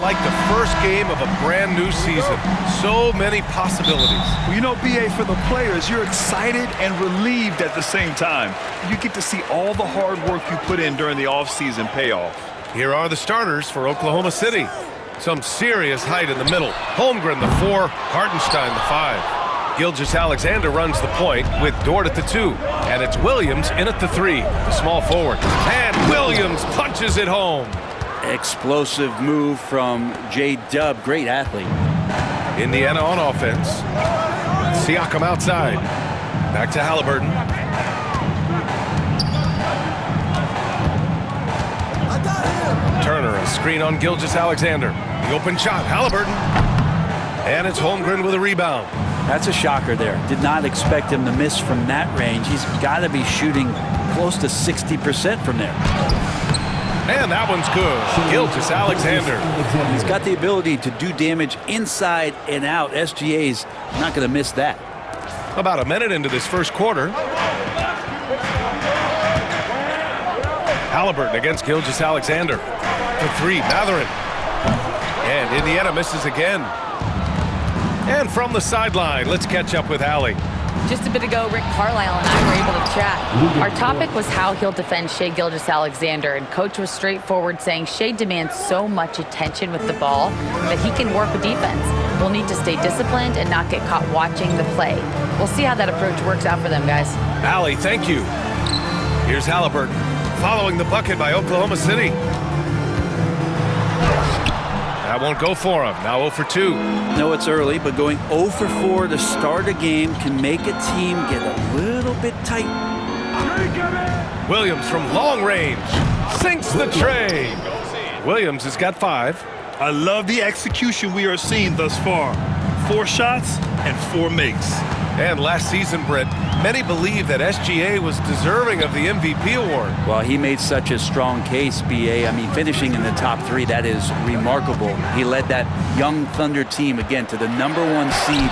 Like the first game of a brand new season. So many possibilities. Well, you know, B.A., for the players, you're excited and relieved at the same time. You get to see all the hard work you put in during the offseason pay off. Here are the starters for Oklahoma City. Some serious height in the middle. Holmgren, the 4. Hartenstein, the 5. Gilgeous-Alexander runs the point with Dort at the 2. And it's Williams in at the 3, the small forward. And Williams punches it home. Explosive move from J-Dub. Great athlete. Indiana on offense. Siakam outside. Back to Halliburton. Turner, a screen on Gilgeous-Alexander. The open shot, Halliburton. And it's Holmgren with a rebound. That's a shocker there. Did not expect him to miss from that range. He's got to be shooting close to 60% from there. And that one's good. Gilgeous-Alexander. He's got the ability to do damage inside and out. SGA's not going to miss that. About a minute into this first quarter. Halliburton against Gilgeous-Alexander. For 3, Mathurin. And Indiana misses again. And from the sideline, let's catch up with Allie. Just a bit ago, Rick Carlisle and I were able to chat. Our topic was how he'll defend Shai Gilgeous-Alexander, and Coach was straightforward, saying Shai demands so much attention with the ball that he can work with defense. We'll need to stay disciplined and not get caught watching the play. We'll see how that approach works out for them, guys. Allie, thank you. Here's Halliburton, following the bucket by Oklahoma City. That won't go for him. Now 0 for 2. No, it's early, but going 0 for 4 to start a game can make a team get a little bit tight. Williams from long range sinks the tray. Williams has got 5. I love the execution we are seeing thus far. 4 shots and 4 makes. And last season, Britt, many believe that SGA was deserving of the MVP award. Well, he made such a strong case, B.A. I mean, finishing in the top 3, that is remarkable. He led that young Thunder team, again, to the #1 seed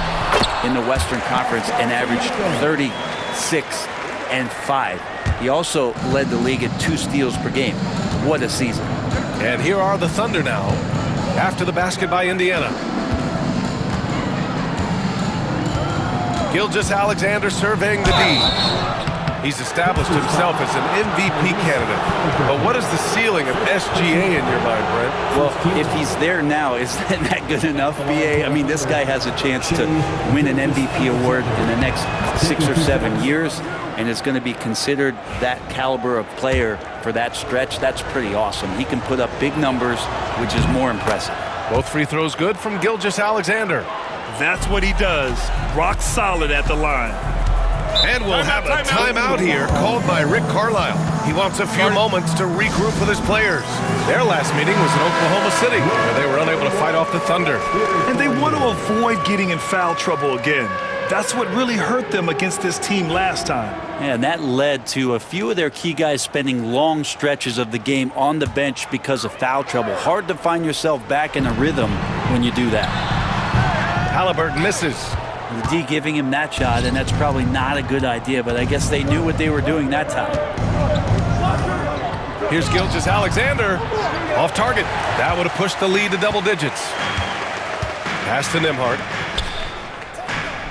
in the Western Conference and averaged 36 and 5. He also led the league at 2 steals per game. What a season. And here are the Thunder now, after the basket by Indiana. Gilgeous-Alexander surveying the D. He's established himself as an MVP candidate. But what is the ceiling of SGA in your mind, Brent? Well, if he's there now, is that good enough, B.A.? I mean, this guy has a chance to win an MVP award in the next 6 or 7 years, and it's going to be considered that caliber of player for that stretch. That's pretty awesome. He can put up big numbers, which is more impressive. Both free throws good from Gilgeous-Alexander. That's what he does. Rock solid at the line. And we'll have a timeout here called by Rick Carlisle. He wants a few moments to regroup with his players. Their last meeting was in Oklahoma City, where they were unable to fight off the Thunder. And they want to avoid getting in foul trouble again. That's what really hurt them against this team last time. And that led to a few of their key guys spending long stretches of the game on the bench because of foul trouble. Hard to find yourself back in a rhythm when you do that. Halliburton misses. The D giving him that shot, and that's probably not a good idea, but I guess they knew what they were doing that time. Here's Gilgeous-Alexander. Off target. That would have pushed the lead to double digits. Pass to Nembhard.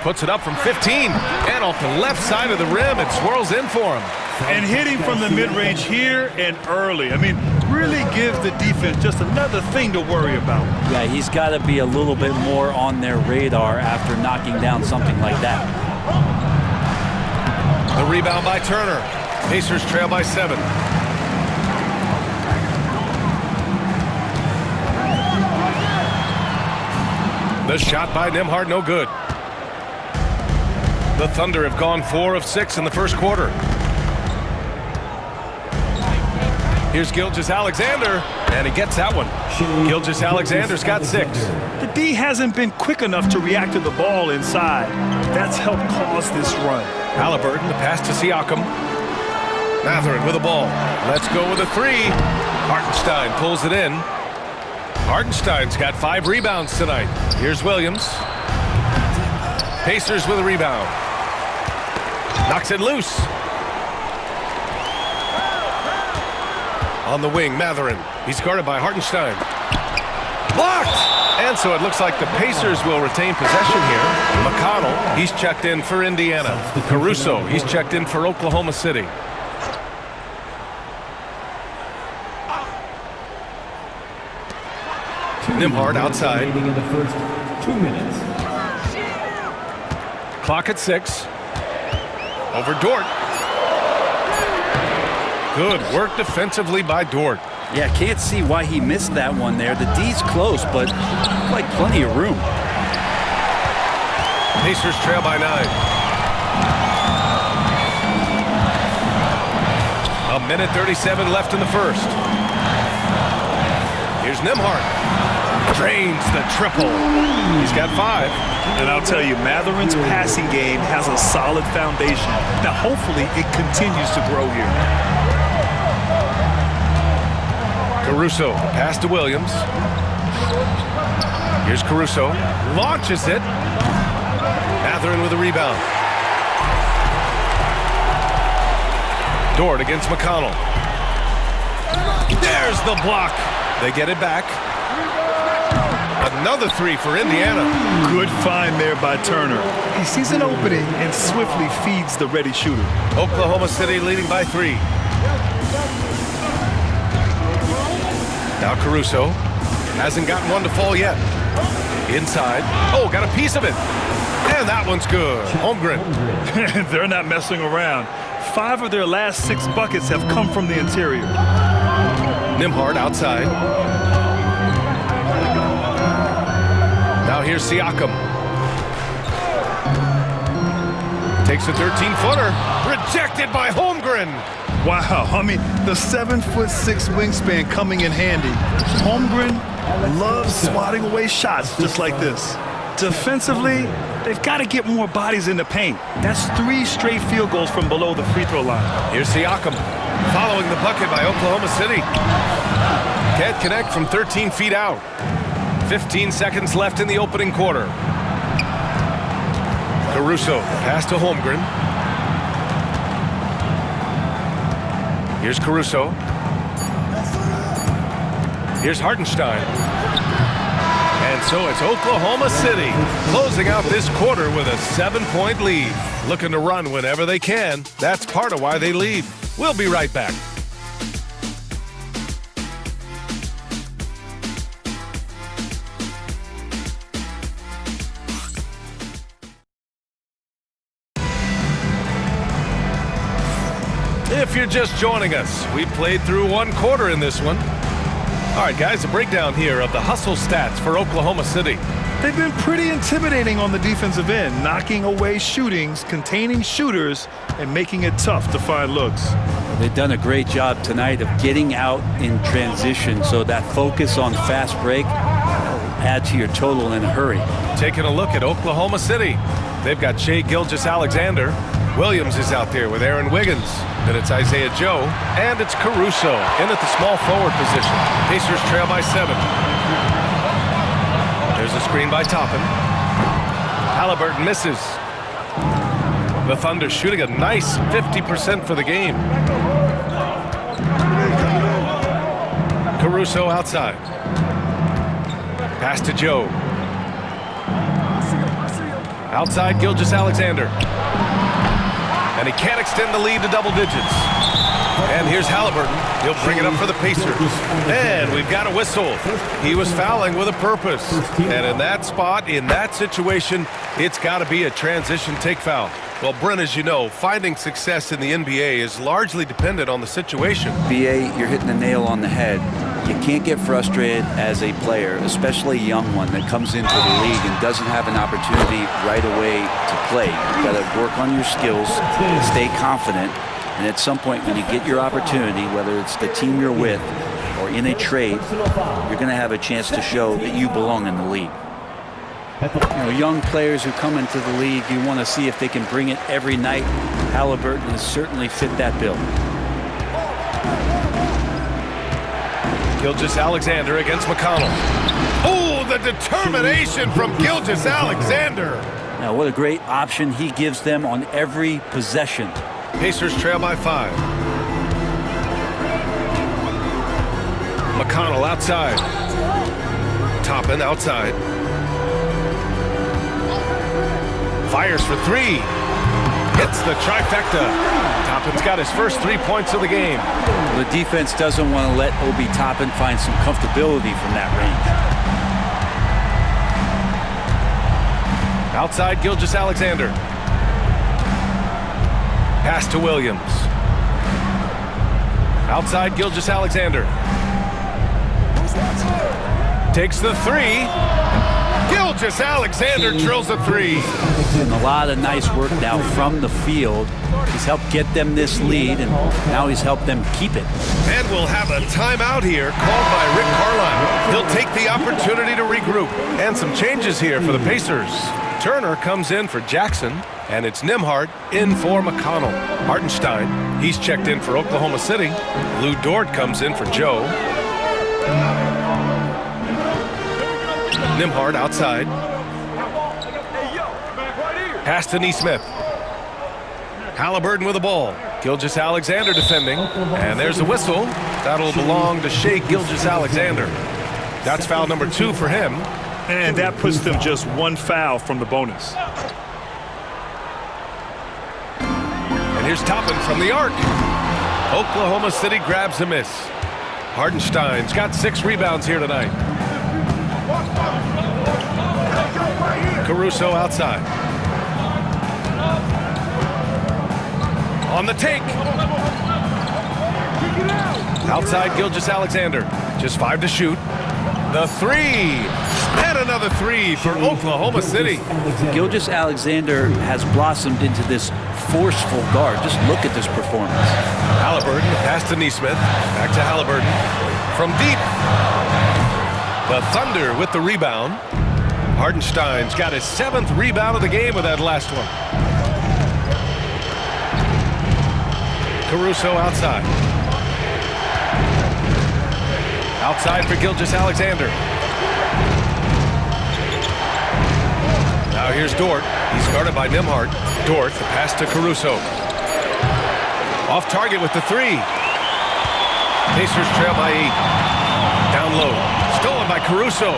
Puts it up from 15. And off the left side of the rim, it swirls in for him. And hitting from the mid-range here and early. I mean, really gives the defense just another thing to worry about. Yeah, he's got to be a little bit more on their radar after knocking down something like that. The rebound by Turner. Pacers trail by 7. The shot by Nembhard, no good. The Thunder have gone 4 of 6 in the first quarter. Here's Gilgeous-Alexander, and he gets that one. Gilgeous-Alexander's got 6. The D hasn't been quick enough to react to the ball inside. That's helped cause this run. Halliburton, the pass to Siakam. Mathurin with the ball. Let's go with a 3. Hartenstein pulls it in. Hartenstein's got 5 rebounds tonight. Here's Williams. Pacers with a rebound. Knocks it loose. On the wing, Mathurin. He's guarded by Hartenstein. Blocked! And so it looks like the Pacers will retain possession here. McConnell, he's checked in for Indiana. Caruso, he's checked in for Oklahoma City. Nembhard outside. In the first 2 minutes. Clock at 6. Over Dort. Good work defensively by Dort. Yeah, can't see why he missed that one there. The D's close, but like plenty of room. Pacers trail by 9. A minute 37 left in the first. Here's Nembhard. Drains the triple. He's got 5. And I'll tell you, Matherin's passing game has a solid foundation. Now, hopefully, it continues to grow here. Caruso, pass to Williams. Here's Caruso. Launches it. Matherin with a rebound. Dort against McConnell. There's the block. They get it back. Another 3 for Indiana. Good find there by Turner. He sees an opening and swiftly feeds the ready shooter. Oklahoma City leading by 3. Now Caruso hasn't gotten one to fall yet. Inside. Oh, got a piece of it. And that one's good. Holmgren. They're not messing around. 5 of their last 6 buckets have come from the interior. Nembhard outside. Now here's Siakam. Takes a 13-footer. Rejected by Holmgren. Wow, I mean, the 7'6" wingspan coming in handy. Holmgren loves swatting away shots just like this. Defensively, they've got to get more bodies in the paint. That's 3 straight field goals from below the free throw line. Here's Siakam following the bucket by Oklahoma City. Can't connect from 13 feet out. 15 seconds left in the opening quarter. Caruso, pass to Holmgren. Here's Caruso. Here's Hartenstein. And so it's Oklahoma City closing out this quarter with a 7-point lead. Looking to run whenever they can. That's part of why they lead. We'll be right back. If you're just joining us, we played through 1 quarter in this one. All right, guys, a breakdown here of the hustle stats for Oklahoma City. They've been pretty intimidating on the defensive end, knocking away shootings, containing shooters, and making it tough to find looks. They've done a great job tonight of getting out in transition, so that focus on fast break will add to your total in a hurry. Taking a look at Oklahoma City. They've got Shai Gilgeous-Alexander. Williams is out there with Aaron Wiggins. Then it's Isaiah Joe. And it's Caruso in at the small forward position. Pacers trail by 7. There's a screen by Toppin. Halliburton misses. The Thunder shooting a nice 50% for the game. Caruso outside. Pass to Joe. Outside Gilgeous-Alexander. And he can't extend the lead to double digits. And here's Halliburton. He'll bring it up for the Pacers. And we've got a whistle. He was fouling with a purpose. And in that spot, in that situation, it's got to be a transition take foul. Well, Brent, as you know, finding success in the NBA is largely dependent on the situation. BA, you're hitting the nail on the head. You can't get frustrated as a player, especially a young one that comes into the league and doesn't have an opportunity right away to play. You've got to work on your skills, stay confident, and at some point when you get your opportunity, whether it's the team you're with or in a trade, you're going to have a chance to show that you belong in the league. You know, young players who come into the league, you want to see if they can bring it every night. Halliburton has certainly fit that bill. Gilgeous-Alexander against McConnell. Oh, the determination from Gilgeous-Alexander. Now, what a great option he gives them on every possession. Pacers trail by 5. McConnell outside. Toppin outside. Fires for three. Hits the trifecta. Toppin's got his first 3 points of the game. The defense doesn't want to let Obi Toppin find some comfortability from that range. Outside Gilgeous-Alexander. Pass to Williams. Outside Gilgeous-Alexander. Takes the three. Gilgeous-Alexander drills a three. And a lot of nice work now from the field. He's helped get them this lead, and now he's helped them keep it. And we'll have a timeout here called by Rick Carlisle. He'll take the opportunity to regroup. And some changes here for the Pacers. Turner comes in for Jackson, and it's Nembhard in for McConnell. Hartenstein, he's checked in for Oklahoma City. Lou Dort comes in for Joe. Nembhard outside. Pass to Nesmith. Halliburton with the ball. Gilgeous-Alexander defending. And there's a whistle. That'll belong to Shai Gilgeous-Alexander. That's foul number 2 for him. And that puts them just one foul from the bonus. And here's Toppin from the arc. Oklahoma City grabs a miss. Hartenstein's got 6 rebounds here tonight. Caruso outside. On the take. Outside Gilgeous-Alexander. Just 5 to shoot. The three. And another three for Oklahoma City. Gilgeous-Alexander has blossomed into this forceful guard. Just look at this performance. Halliburton, pass to Nesmith. Back to Halliburton. From deep. The Thunder with the rebound. Hartenstein's got his 7th rebound of the game with that last one. Caruso outside. Outside for Gilgeous-Alexander. Now here's Dort. He's guarded by Nembhard. Dort, the pass to Caruso. Off target with the three. Pacers trail by 8. Down low. Stolen by Caruso.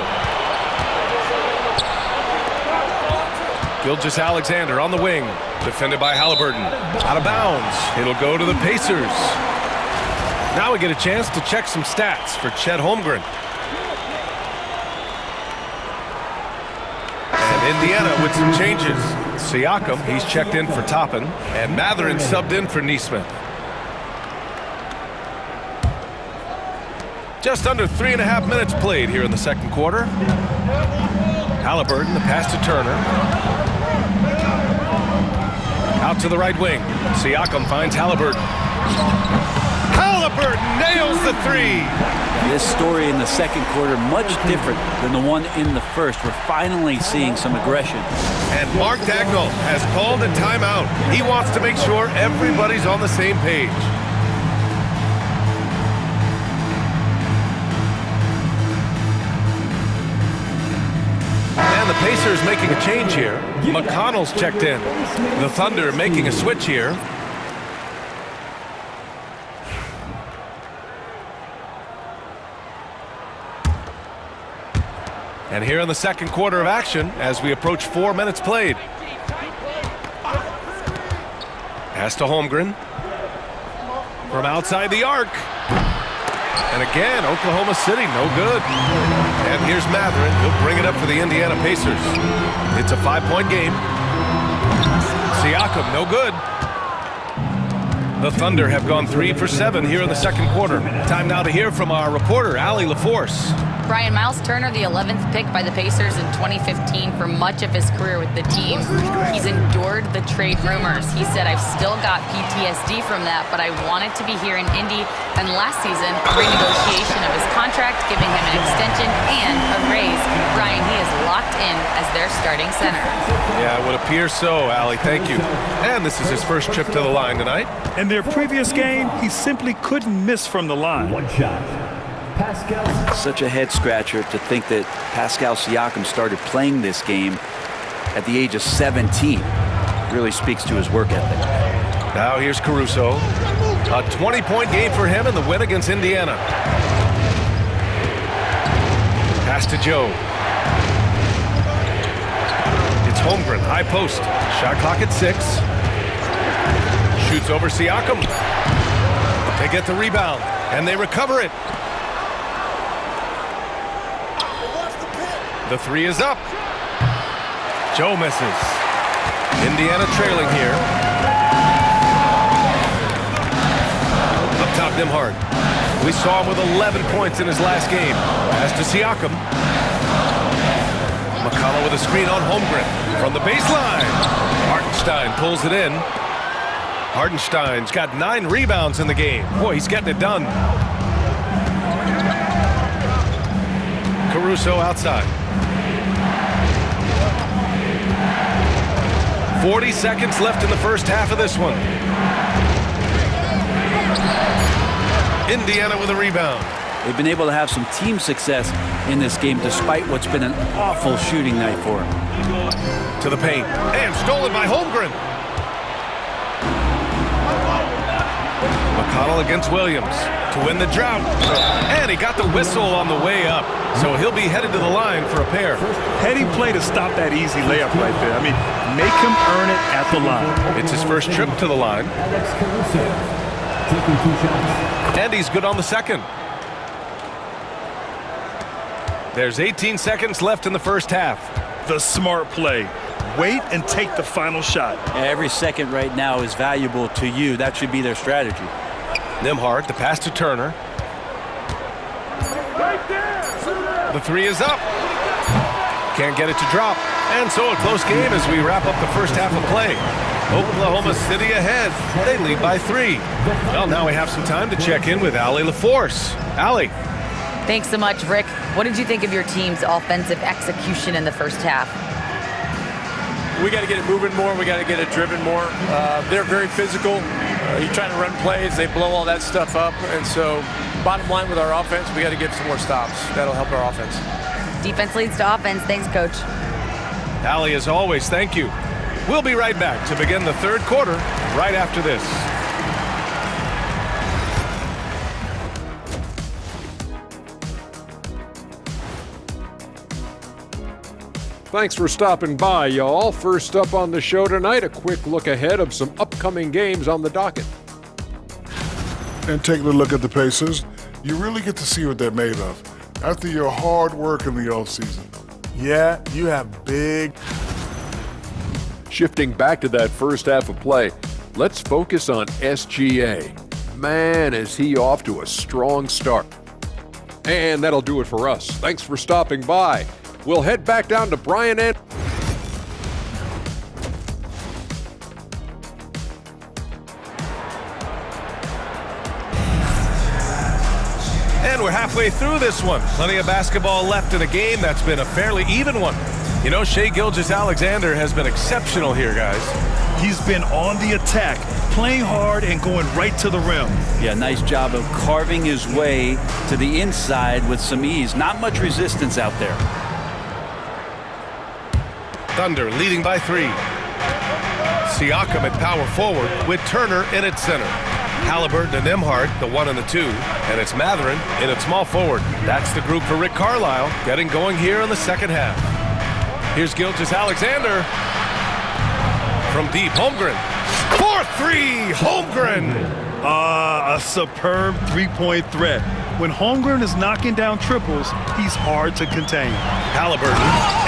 Gilgeous-Alexander on the wing. Defended by Halliburton. Out of bounds. It'll go to the Pacers. Now we get a chance to check some stats for Chet Holmgren. And Indiana with some changes. Siakam, he's checked in for Toppin. And Mathurin subbed in for Nesmith. Just under 3.5 minutes played here in the second quarter. Halliburton, the pass to Turner. Out to the right wing. Siakam finds Halliburton. Halliburton nails the three. This story in the second quarter much different than the one in the first. We're finally seeing some aggression. And Mark Dagnall has called a timeout. He wants to make sure everybody's on the same page. And the Pacers making a change here. McConnell's checked in. The Thunder making a switch here. And here in the second quarter of action, as we approach 4 minutes played. Pass to Holmgren. From outside the arc. And again, Oklahoma City, no good. And here's Mathurin. He'll bring it up for the Indiana Pacers. It's a 5-point game. Siakam, no good. The Thunder have gone 3 for 7 here in the second quarter. Time now to hear from our reporter, Allie LaForce. Brian, Miles Turner, the 11th pick by the Pacers in 2015 for much of his career with the team. He's endured the trade rumors. He said, I've still got PTSD from that, but I wanted to be here in Indy. And last season, a renegotiation of his contract, giving him an extension and a raise. Brian, he is locked in as their starting center. Yeah, it would appear so, Allie. Thank you. And this is his first trip to the line tonight. In their previous game, he simply couldn't miss from the line. One shot. Pascal. Such a head scratcher to think that Pascal Siakam started playing this game at the age of 17. Really speaks to his work ethic. Now here's Caruso. A 20-point game for him in the win against Indiana. Pass Pass to Joe. It's Holmgren, high post. Shot clock at 6. Shoots over Siakam. They get the rebound, and they recover it. The 3 is up. Joe misses. Indiana trailing here. Up top, Nembhard. We saw him with 11 points in his last game. Pass to Siakam. McConnell with a screen on Holmgren. From the baseline. Hartenstein pulls it in. Hartenstein's got 9 rebounds in the game. Boy, he's getting it done. Caruso outside. 40 seconds left in the first half of this one. Indiana with a rebound. They've been able to have some team success in this game despite what's been an awful shooting night for them. To the paint. And stolen by Holmgren. McConnell against Williams to win the drought. And he got the whistle on the way up. So he'll be headed to the line for a pair. Heady play to stop that easy layup right there. I mean, make him earn it at the line. It's his first trip to the line. Alex Caruso taking 2 shots. And he's good on the second. There's 18 seconds left in the first half. The smart play. Wait and take the final shot. Every second right now is valuable to you. That should be their strategy. Nembhard, the pass to Turner. The 3 is up. Can't get it to drop. And so a close game as we wrap up the first half of play. Oklahoma City ahead. They lead by 3. Well, now we have some time to check in with Allie LaForce. Allie. Thanks so much, Rick. What did you think of your team's offensive execution in the first half? We got to get it moving more. We got to get it driven more. They're very physical. You're trying to run plays. They blow all that stuff up. And so bottom line with our offense, we got to get some more stops. That'll help our offense. Defense leads to offense. Thanks, Coach. Allie, as always, thank you. We'll be right back to begin the third quarter right after this. Thanks for stopping by, y'all. First up on the show tonight, a quick look ahead of some upcoming games on the docket. And taking a look at the Pacers, you really get to see what they're made of after your hard work in the offseason. Yeah, you have big. Shifting back to that first half of play, let's focus on SGA. Man, is he off to a strong start. And that'll do it for us. Thanks for stopping by. We'll head back down to Brian and... And we're halfway through this one. Plenty of basketball left in a game that's been a fairly even one. You know, Shai Gilgeous-Alexander has been exceptional here, guys. He's been on the attack, playing hard and going right to the rim. Yeah, nice job of carving his way to the inside with some ease. Not much resistance out there. Thunder leading by 3. Siakam at power forward with Turner in at center. Halliburton and Nembhard, the 1 and the 2. And it's Mathurin in at small forward. That's the group for Rick Carlisle getting going here in the second half. Here's Gilgeous-Alexander. From deep, Holmgren. 4-3, Holmgren. A superb three-point threat. When Holmgren is knocking down triples, he's hard to contain. Halliburton.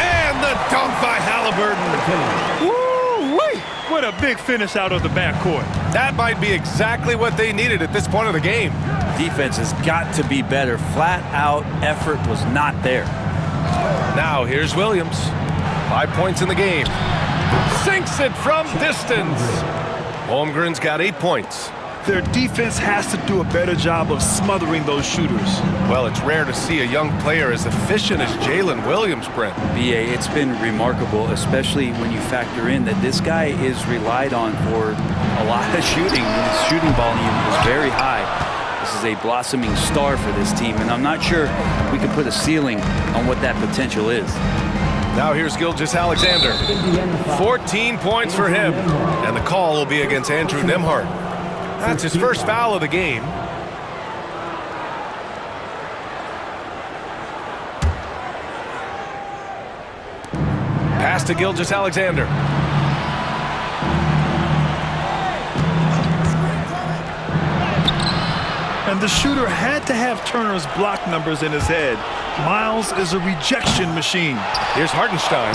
And the dunk by Halliburton. Woo-wee! What a big finish out of the backcourt. That might be exactly what they needed at this point of the game. Defense has got to be better. Flat out effort was not there. Now here's Williams. 5 points in the game. Sinks it from distance. Holmgren's got 8 points. Their defense has to do a better job of smothering those shooters. Well, it's rare to see a young player as efficient as Jalen Williams, Brent. BA, it's been remarkable, especially when you factor in that this guy is relied on for a lot of shooting. His shooting volume is very high. This is a blossoming star for this team, and I'm not sure we can put a ceiling on what that potential is. Now here's Gilgeous-Alexander. 14 points for him, and the call will be against Andrew Nembhard. That's his first foul of the game. Pass to Gilgeous-Alexander. And the shooter had to have Turner's block numbers in his head. Miles is a rejection machine. Here's Hartenstein.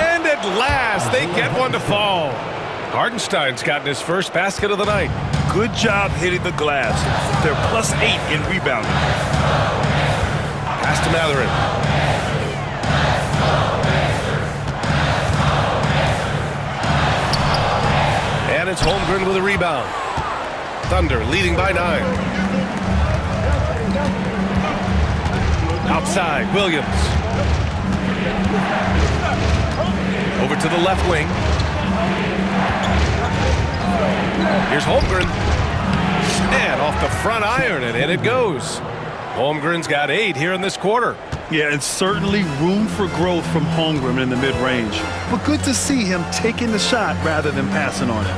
And at last, they get one to fall. Hartenstein's gotten his first basket of the night. Good job hitting the glass. They're +8 in rebounding. Pass to Mathurin. And it's Holmgren with a rebound. Thunder leading by 9. Outside, Williams. Over to the left wing. Here's Holmgren. And off the front iron, and in it goes. Holmgren's got 8 here in this quarter. Yeah, and certainly room for growth from Holmgren in the mid-range. But good to see him taking the shot rather than passing on it.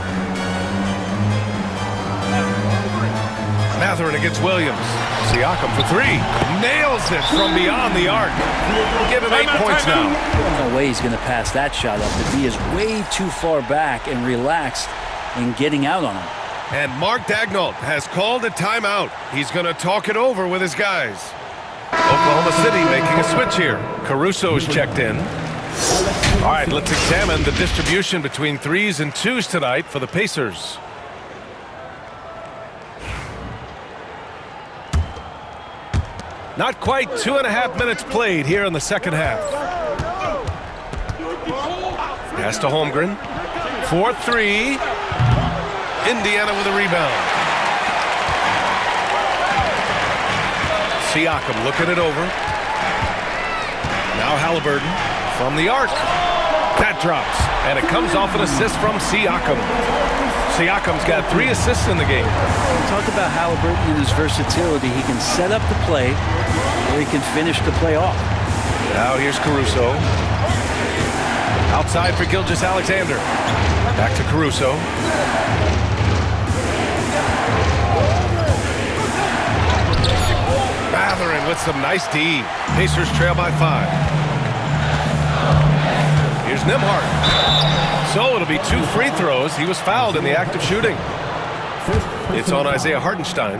Mathurin against Williams. Siakam for 3. Nails it from beyond the arc. We'll give him 8 points now. No way he's going to pass that shot up. The D is way too far back and relaxed in getting out on him. And Mark Daigneault has called a timeout. He's going to talk it over with his guys. Oklahoma City making a switch here. Caruso's checked in. All right, let's examine the distribution between 3s and 2s tonight for the Pacers. Not quite 2.5 minutes played here in the second half. Pass to Holmgren. 4-3. Indiana with a rebound. Siakam looking it over. Now Halliburton from the arc. That drops, and it comes off an assist from Siakam. Siakam's got 3 assists in the game. We talked about Halliburton and his versatility. He can set up the play, or he can finish the play off. Now here's Caruso. Outside for Gilgeous-Alexander. Back to Caruso. Mathurin with some nice D. Pacers trail by 5. Here's Nembhard. So it'll be 2 free throws. He was fouled in the act of shooting. It's on Isaiah Hartenstein.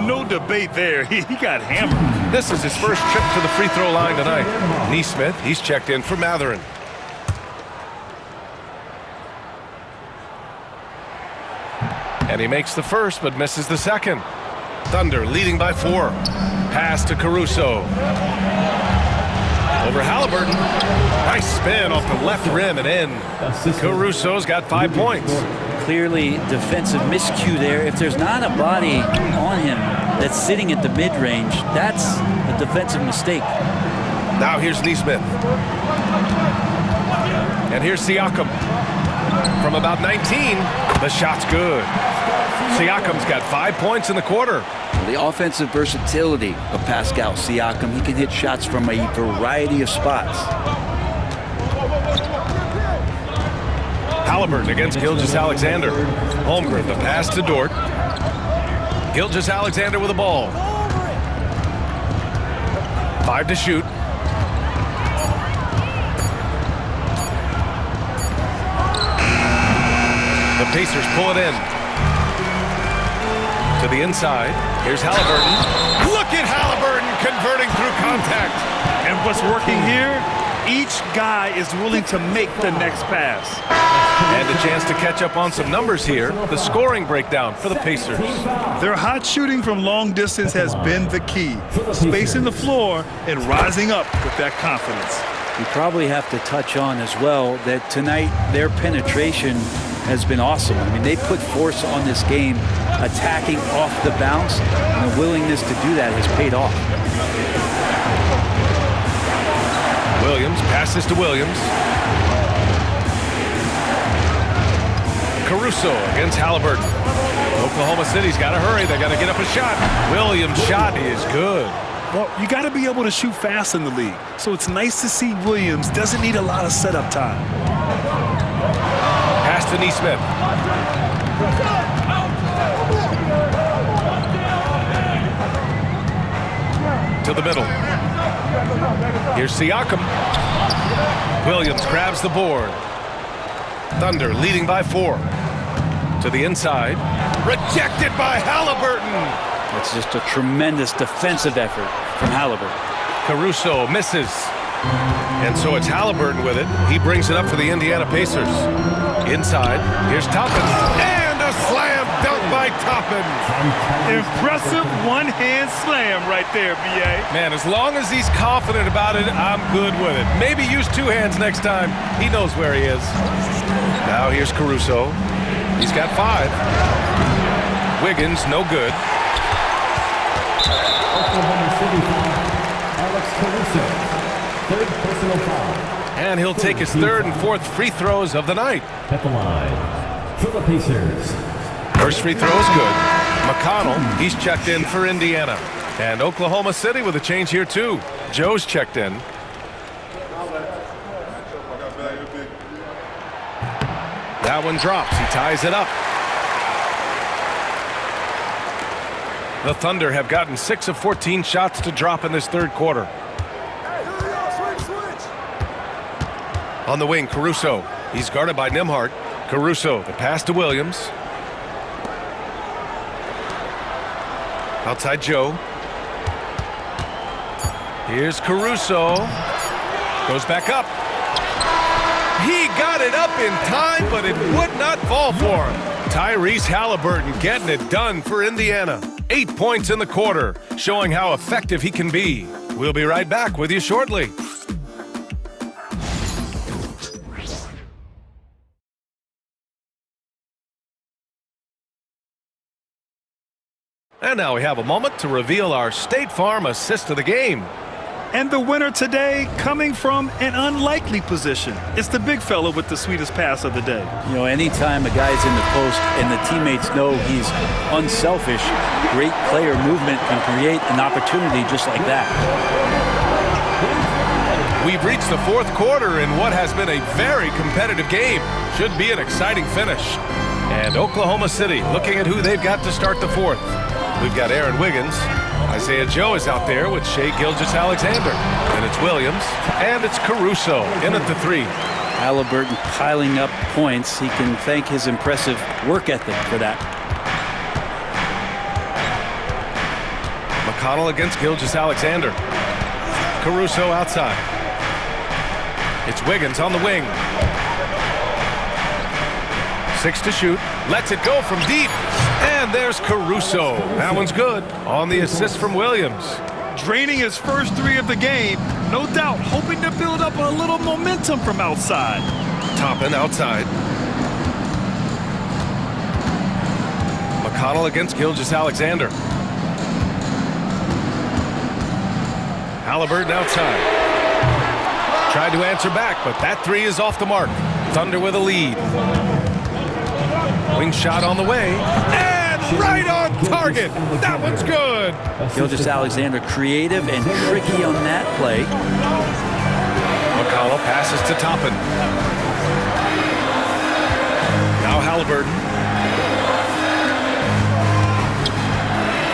No debate there. He got hammered. This is his first trip to the free throw line tonight. Nesmith, he's checked in for Mathurin. And he makes the first but misses the second. Thunder leading by 4. Pass to Caruso. Over Halliburton. Nice spin off the left rim and in. Caruso's got 5 points. Clearly defensive miscue there. If there's not a body on him that's sitting at the mid-range, that's a defensive mistake. Now here's Nesmith. And here's Siakam. From about 19, the shot's good. Siakam's got 5 points in the quarter. The offensive versatility of Pascal Siakam, he can hit shots from a variety of spots. Halliburton against Gilgeous-Alexander. Holmgren, the pass to Dort. Gilgeous-Alexander with the ball. 5 to shoot. The Pacers pull it in. To the inside. Here's Halliburton. Look at Halliburton converting through contact. And what's working here? Each guy is willing to make the next pass. And a chance to catch up on some numbers here. The scoring breakdown for the Pacers. Their hot shooting from long distance has been the key. Spacing the floor and rising up with that confidence. We probably have to touch on as well that tonight their penetration has been awesome. I mean, they put force on this game, attacking off the bounce, and the willingness to do that has paid off. Williams passes to Williams. Caruso against Halliburton. Oklahoma City's got to hurry. They got to get up a shot. Williams' shot is good. Well, you got to be able to shoot fast in the league. So it's nice to see Williams doesn't need a lot of setup time. Pass to Nesmith. To the middle. Here's Siakam. Williams grabs the board. Thunder leading by 4. To the inside. Rejected by Halliburton. It's just a tremendous defensive effort from Halliburton. Caruso misses. And so it's Halliburton with it. He brings it up for the Indiana Pacers. Inside, here's Toppin. And a slam dunk by Toppin. Impressive one-hand slam right there, B.A. Man, as long as he's confident about it, I'm good with it. Maybe use 2 hands next time. He knows where he is. Now here's Caruso. He's got 5. Wiggins, no good. Oklahoma City foul. Alex Caruso. 3rd personal foul. And he'll take his 3rd and 4th free throws of the night. At the line for the Pacers. First free throw is good. McConnell, he's checked in for Indiana. And Oklahoma City with a change here too. Joe's checked in. That one drops. He ties it up. The Thunder have gotten 6 of 14 shots to drop in this 3rd quarter. On the wing, Caruso. He's guarded by Nembhard. Caruso, the pass to Williams. Outside Joe. Here's Caruso. Goes back up. He got it up in time, but it would not fall for him. Tyrese Halliburton getting it done for Indiana. 8 points in the quarter, showing how effective he can be. We'll be right back with you shortly. And now we have a moment to reveal our State Farm assist of the game. And the winner today coming from an unlikely position. It's the big fella with the sweetest pass of the day. You know, anytime a guy's in the post and the teammates know he's unselfish, great player movement can create an opportunity just like that. We've reached the 4th quarter in what has been a very competitive game. Should be an exciting finish. And Oklahoma City looking at who they've got to start the 4th. We've got Aaron Wiggins. Isaiah Joe is out there with Shai Gilgeous-Alexander. And it's Williams. And it's Caruso in at the 3. Halliburton piling up points. He can thank his impressive work ethic for that. McConnell against Gilgeous-Alexander. Caruso outside. It's Wiggins on the wing. 6 to shoot. Lets it go from deep. And there's Caruso. That one's good on the assist from Williams. Draining his first 3 of the game. No doubt hoping to build up a little momentum from outside. Toppin outside. McConnell against Gilgeous-Alexander. Halliburton outside. Tried to answer back, but that 3 is off the mark. Thunder with a lead. Wing shot on the way. And right on target. That one's good. Gilgeous-Alexander creative and tricky on that play. McConnell passes to Toppin. Now Halliburton.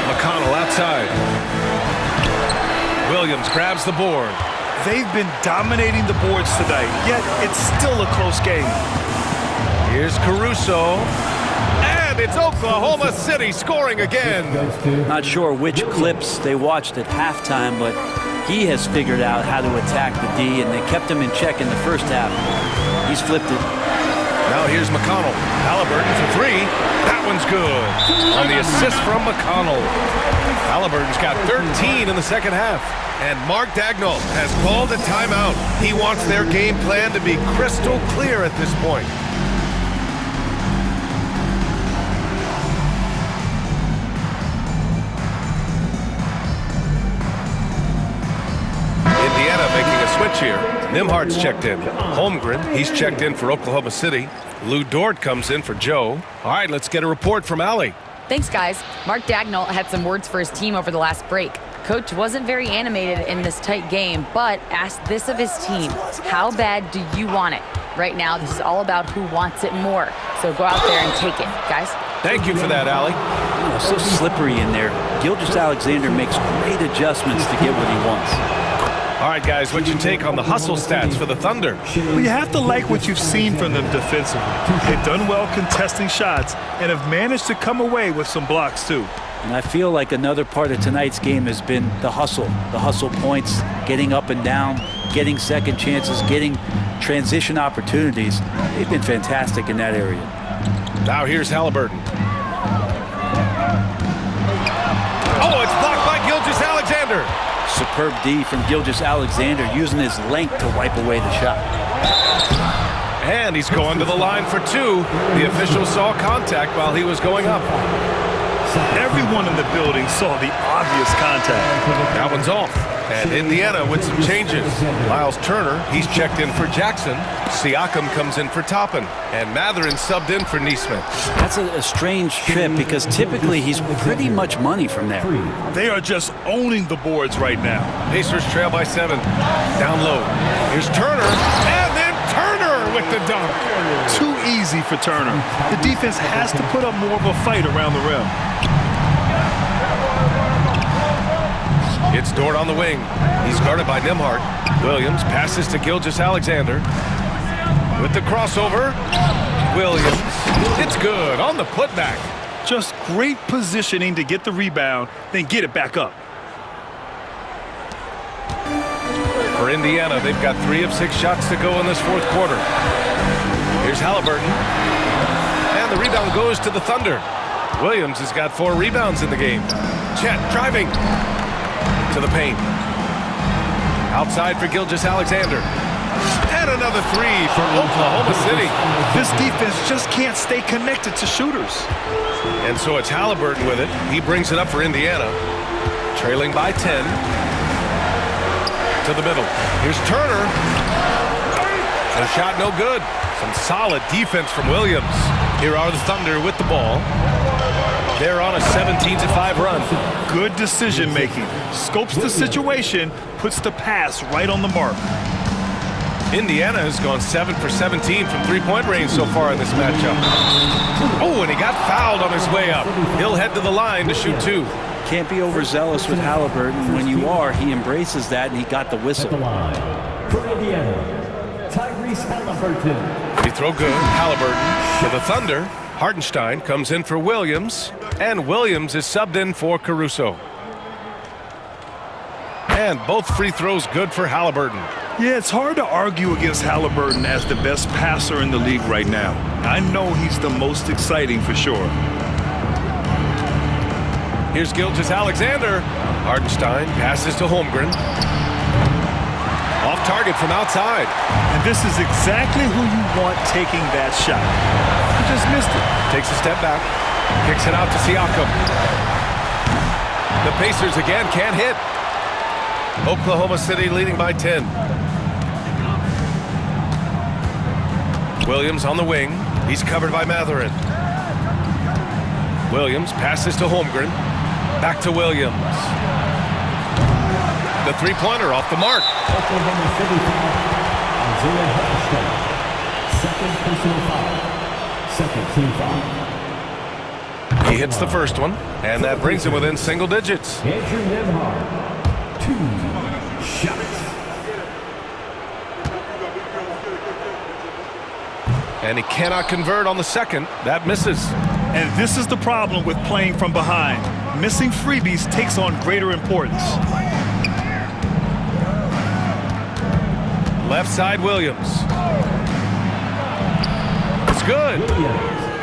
McConnell outside. Williams grabs the board. They've been dominating the boards tonight, yet it's still a close game. Here's Caruso. And it's Oklahoma City scoring again. Not sure which clips they watched at halftime, but he has figured out how to attack the D, and they kept him in check in the first half. He's flipped it. Now here's McConnell. Halliburton for 3. That one's good. On the assist from McConnell. Halliburton's got 13 in the second half. And Mark Daigneault has called a timeout. He wants their game plan to be crystal clear at this point. Indiana making a switch here. Nembhard's checked in. Holmgren, he's checked in for Oklahoma City. Lou Dort comes in for Joe. All right, let's get a report from Allie. Thanks, guys. Mark Daigneault had some words for his team over the last break. Coach wasn't very animated in this tight game, but asked this of his team: how bad do you want it? Right now, this is all about who wants it more. So go out there and take it, guys. Thank you for that, Allie. Oh, so slippery in there. Gilgeous-Alexander makes great adjustments to get what he wants. All right, guys, what's your take on the hustle stats for the Thunder? Well, you have to like what you've seen from them defensively. They've done well contesting shots and have managed to come away with some blocks, too. And I feel like another part of tonight's game has been the hustle points, getting up and down, getting second chances, getting transition opportunities. They've been fantastic in that area. Now here's Halliburton. Oh, it's blocked by Gilgeous-Alexander. Superb D from Gilgeous-Alexander, using his length to wipe away the shot. And he's going to the line for two. The official saw contact while he was going up. Everyone in the building saw the obvious contact. That one's off. And Indiana with some changes. Miles Turner, he's checked in for Jackson. Siakam comes in for Toppin. And Mathurin subbed in for Nesmith. That's a strange trip because typically he's pretty much money from there. They are just owning the boards right now. Pacers trail by 7. Down low. Here's Turner. And then Turner with the dunk. Too easy for Turner. The defense has to put up more of a fight around the rim. It's Dort on the wing. He's guarded by Nembhard. Williams passes to Gilgeous-Alexander. With the crossover. Williams. It's good on the putback. Just great positioning to get the rebound, then get it back up. For Indiana, they've got 3 of 6 shots to go in this fourth quarter. Here's Halliburton. And the rebound goes to the Thunder. Williams has got 4 rebounds in the game. Chet driving to the paint. Outside for Gilgeous-Alexander. And another 3 for Oklahoma City. This defense just can't stay connected to shooters. And so it's Halliburton with it. He brings it up for Indiana. Trailing by 10. To the middle. Here's Turner. The shot no good. Some solid defense from Williams. Here are the Thunder with the ball. They're on a 17-5 run. Good decision making. Scopes the situation, puts the pass right on the mark. Indiana has gone 7 for 17 from three-point range so far in this matchup. Oh, and he got fouled on his way up. He'll head to the line to shoot 2. Can't be overzealous with Halliburton. When you are, he embraces that, and he got the whistle. For Indiana, Tyrese Halliburton. He throw good. Halliburton for the Thunder. Hartenstein comes in for Williams, and Williams is subbed in for Caruso. And both free throws good for Halliburton. Yeah, it's hard to argue against Halliburton as the best passer in the league right now. I know he's the most exciting for sure. Here's Gilgeous-Alexander. Hartenstein passes to Holmgren. Off target from outside. And this is exactly who you want taking that shot. He just missed it. Takes a step back. Kicks it out to Siakam. The Pacers again can't hit. Oklahoma City leading by 10. Williams on the wing. He's covered by Mathurin. Williams passes to Holmgren. Back to Williams. The three-pointer off the mark. Oklahoma City foul. Isaiah Hartenstein. Second personal foul. Second team foul. He hits the first one, and that brings him within single digits. Andrew Nembhard. 2 shots. And he cannot convert on the second. That misses. And this is the problem with playing from behind. Missing freebies takes on greater importance. Left side, Williams. It's good.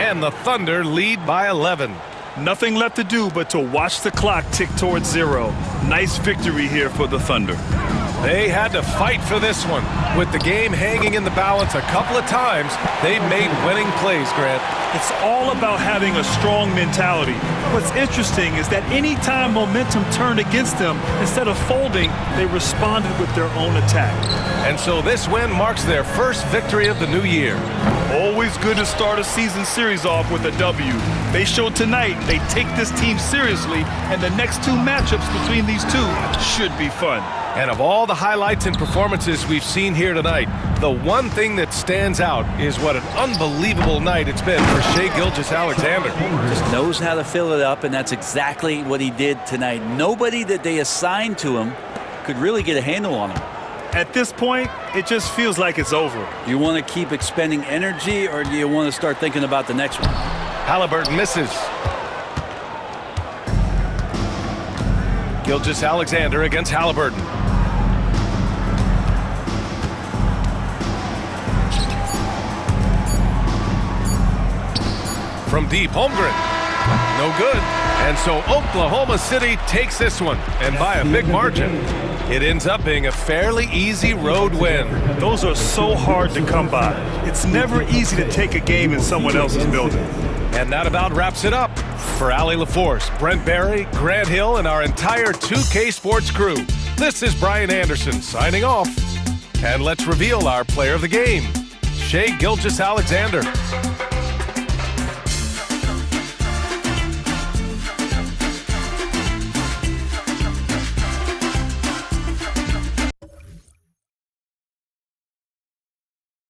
And the Thunder lead by 11. Nothing left to do but to watch the clock tick towards 0. Nice victory here for the Thunder. They had to fight for this one. With the game hanging in the balance a couple of times, they made winning plays, Grant. It's all about having a strong mentality. What's interesting is that any time momentum turned against them, instead of folding, they responded with their own attack. And so this win marks their first victory of the new year. Always good to start a season series off with a W. They showed tonight they take this team seriously, and the next 2 matchups between these two should be fun. And of all the highlights and performances we've seen here tonight, the one thing that stands out is what an unbelievable night it's been for Shai Gilgeous-Alexander. Just knows how to fill it up, and that's exactly what he did tonight. Nobody that they assigned to him could really get a handle on him. At this point, it just feels like it's over. You want to keep expending energy, or do you want to start thinking about the next one? Halliburton misses. Gilgeous-Alexander against Halliburton. From deep, Holmgren. No good. And so Oklahoma City takes this one, and by a big margin. It ends up being a fairly easy road win. Those are so hard to come by. It's never easy to take a game in someone else's building. And that about wraps it up. For Allie LaForce, Brent Barry, Grant Hill, and our entire 2K Sports crew, this is Brian Anderson signing off. And let's reveal our player of the game, Shai Gilgeous-Alexander.